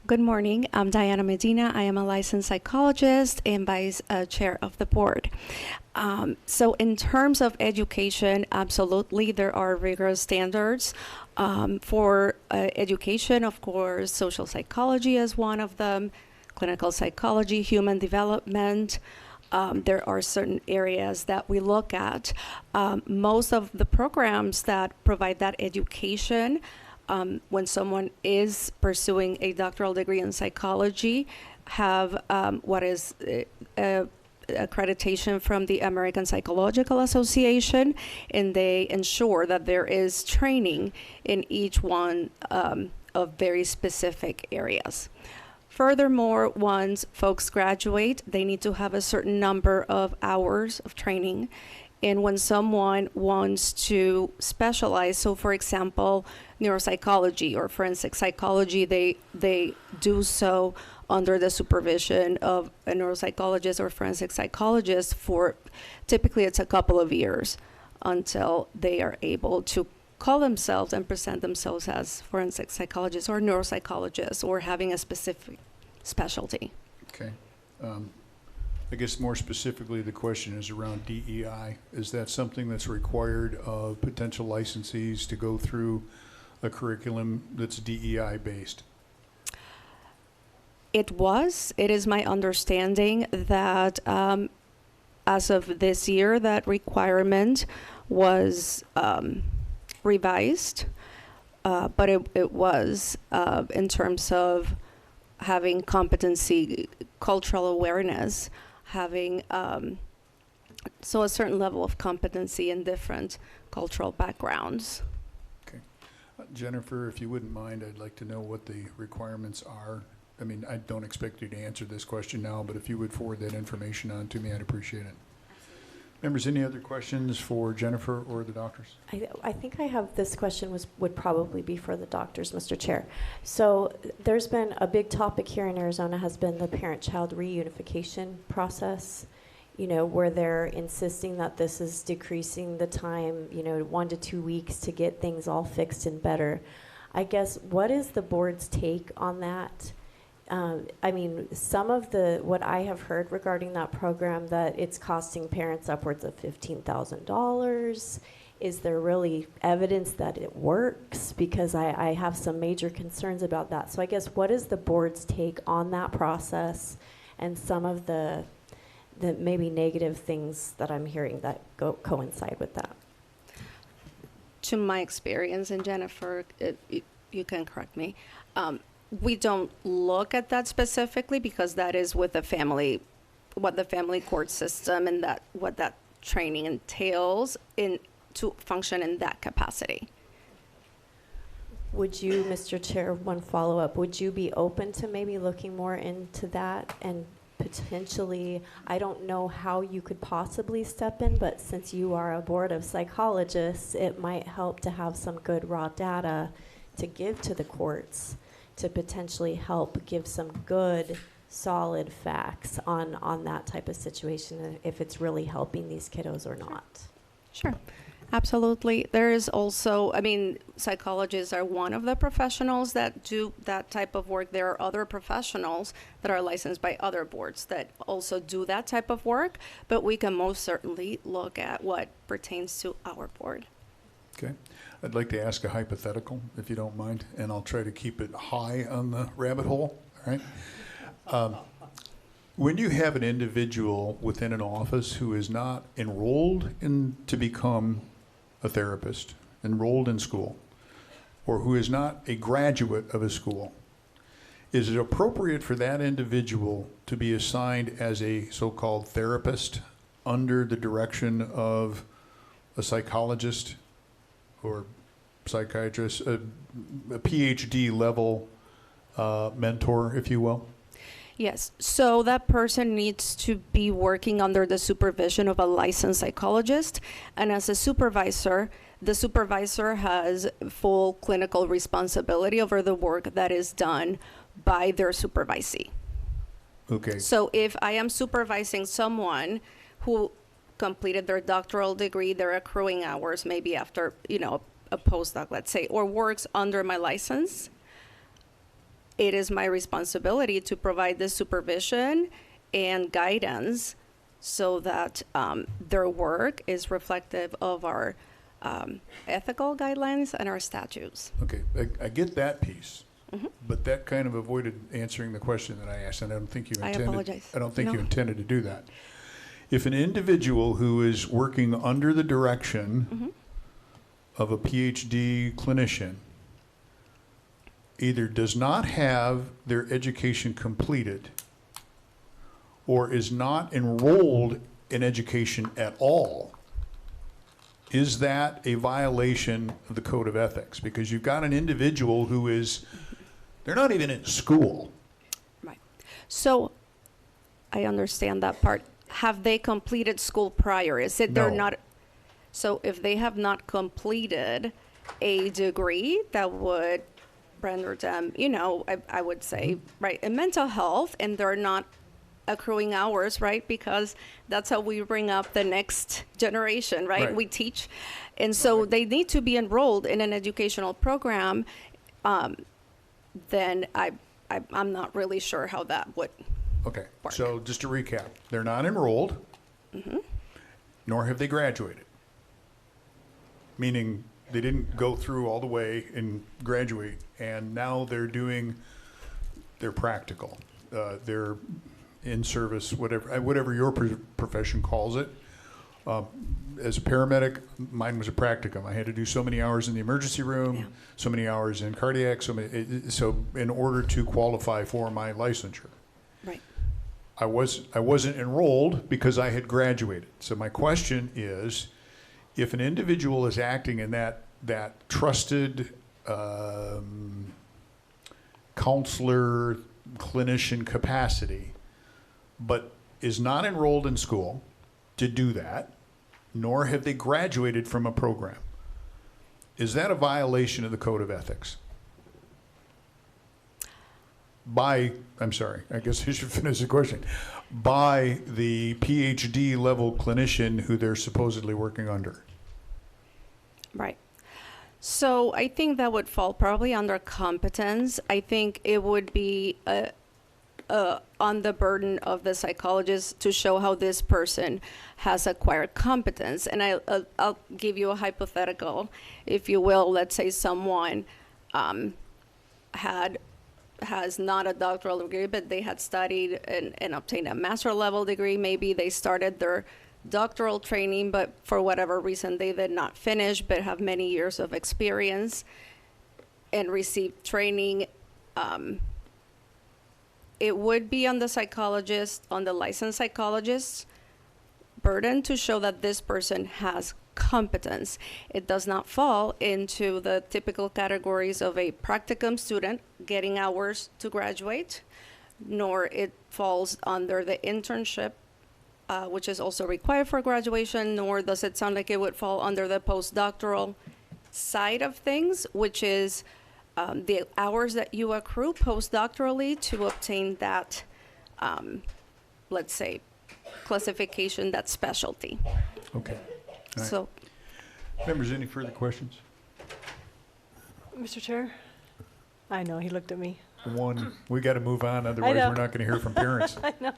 Good morning. I'm Diana Medina. I am a licensed psychologist and vice chair of the board. So in terms of education, absolutely, there are rigorous standards for education. Of course, social psychology is one of them, clinical psychology, human development. There are certain areas that we look at. Most of the programs that provide that education, when someone is pursuing a doctoral degree in psychology, have what is accreditation from the American Psychological Association, and they ensure that there is training in each one of very specific areas. Furthermore, once folks graduate, they need to have a certain number of hours of training. And when someone wants to specialize, so for example, neuropsychology or forensic psychology, they do so under the supervision of a neuropsychologist or forensic psychologist for, typically it's a couple of years until they are able to call themselves and present themselves as forensic psychologists or neuropsychologists or having a specific specialty. Okay. I guess more specifically, the question is around DEI. Is that something that's required of potential licensees to go through a curriculum that's DEI based? It is my understanding that as of this year, that requirement was revised, but it was in terms of having competency, cultural awareness, having so a certain level of competency in different cultural backgrounds. Okay. Jennifer, if you wouldn't mind, I'd like to know what the requirements are. I mean, I don't expect you to answer this question now, but if you would forward that information on to me, I'd appreciate it. Members, any other questions for Jennifer or the doctors? I think I have this question would probably be for the doctors, Mr. Chair. So there's been a big topic here in Arizona has been the parent-child reunification process, where they're insisting that this is decreasing the time, 1 to 2 weeks to get things all fixed and better. I guess, what is the board's take on that? Some of what I have heard regarding that program, that it's costing parents upwards of $15,000. Is there really evidence that it works? Because I have some major concerns about that. So I guess, what is the board's take on that process and some of the maybe negative things that I'm hearing that coincide with that? To my experience, and Jennifer, you can correct me, we don't look at that specifically because that is with the family, what the family court system and what that training entails to function in that capacity. Would you, Mr. Chair, one follow-up, would you be open to maybe looking more into that and potentially, I don't know how you could possibly step in, but since you are a board of psychologists, it might help to have some good raw data to give to the courts to potentially help give some good, solid facts on that type of situation, if it's really helping these kiddos or not. Sure, absolutely. There is also, psychologists are one of the professionals that do that type of work. There are other professionals that are licensed by other boards that also do that type of work, but we can most certainly look at what pertains to our board. Okay. I'd like to ask a hypothetical, if you don't mind, and I'll try to keep it high on the rabbit hole, all right? When you have an individual within an office who is not enrolled to become a therapist, enrolled in school, or who is not a graduate of a school, is it appropriate for that individual to be assigned as a so-called therapist under the direction of a psychologist or psychiatrist, a PhD level mentor, if you will? Yes, so that person needs to be working under the supervision of a licensed psychologist, and as a supervisor, the supervisor has full clinical responsibility over the work that is done by their supervisee. Okay. So if I am supervising someone who completed their doctoral degree, they're accruing hours maybe after, a postdoc, let's say, or works under my license, it is my responsibility to provide the supervision and guidance so that their work is reflective of our ethical guidelines and our statutes. Okay, I get that piece, but that kind of avoided answering the question that I asked, and I don't think you I intended. apologize. I don't think No. you intended to do that. If an individual who is working under the direction of a PhD clinician either does not have their education completed or is not enrolled in education at all, is that a violation of the code of ethics? Because you've got an individual who is, they're not even in school. Right. So I understand that part. Have they completed school prior? Is it they're No. not? So if they have not completed a degree that would render them, I would say, right, in mental health, and they're not accruing hours, right? Because that's how we bring up the next generation, right? Right. We teach. And so they need to be enrolled in an educational program. Then I'm not really sure how that would. Okay, Work. so just to recap, they're not enrolled, nor have they graduated. Meaning they didn't go through all the way and graduate, and now they're doing their practical. They're in service, whatever your profession calls it. As a paramedic, mine was a practicum. I had to do so many hours in the emergency room, Yeah. so many hours in cardiac, so in order to qualify for my licensure. Right. I wasn't enrolled because I had graduated. So my question is, if an individual is acting in that trusted counselor, clinician capacity, but is not enrolled in school to do that, nor have they graduated from a program, is that a violation of the code of ethics? I'm sorry, I guess I should finish the question. By the PhD level clinician who they're supposedly working under. Right. So I think that would fall probably under competence. I think it would be on the burden of the psychologist to show how this person has acquired competence. And I'll give you a hypothetical, if you will. Let's say someone has not a doctoral degree, but they had studied and obtained a master level degree. Maybe they started their doctoral training, but for whatever reason they did not finish, but have many years of experience and received training. It would be on the psychologist, on the licensed psychologist's burden to show that this person has competence. It does not fall into the typical categories of a practicum student getting hours to graduate, nor it falls under the internship, which is also required for graduation, nor does it sound like it would fall under the postdoctoral side of things, which is the hours that you accrue postdoctorally to obtain that, let's say, classification, that specialty. Okay. All right. So, Members, any further questions? Mr. Chair? I know, he looked at me. One, we got to move on, otherwise know. we're not going to hear from parents. I know.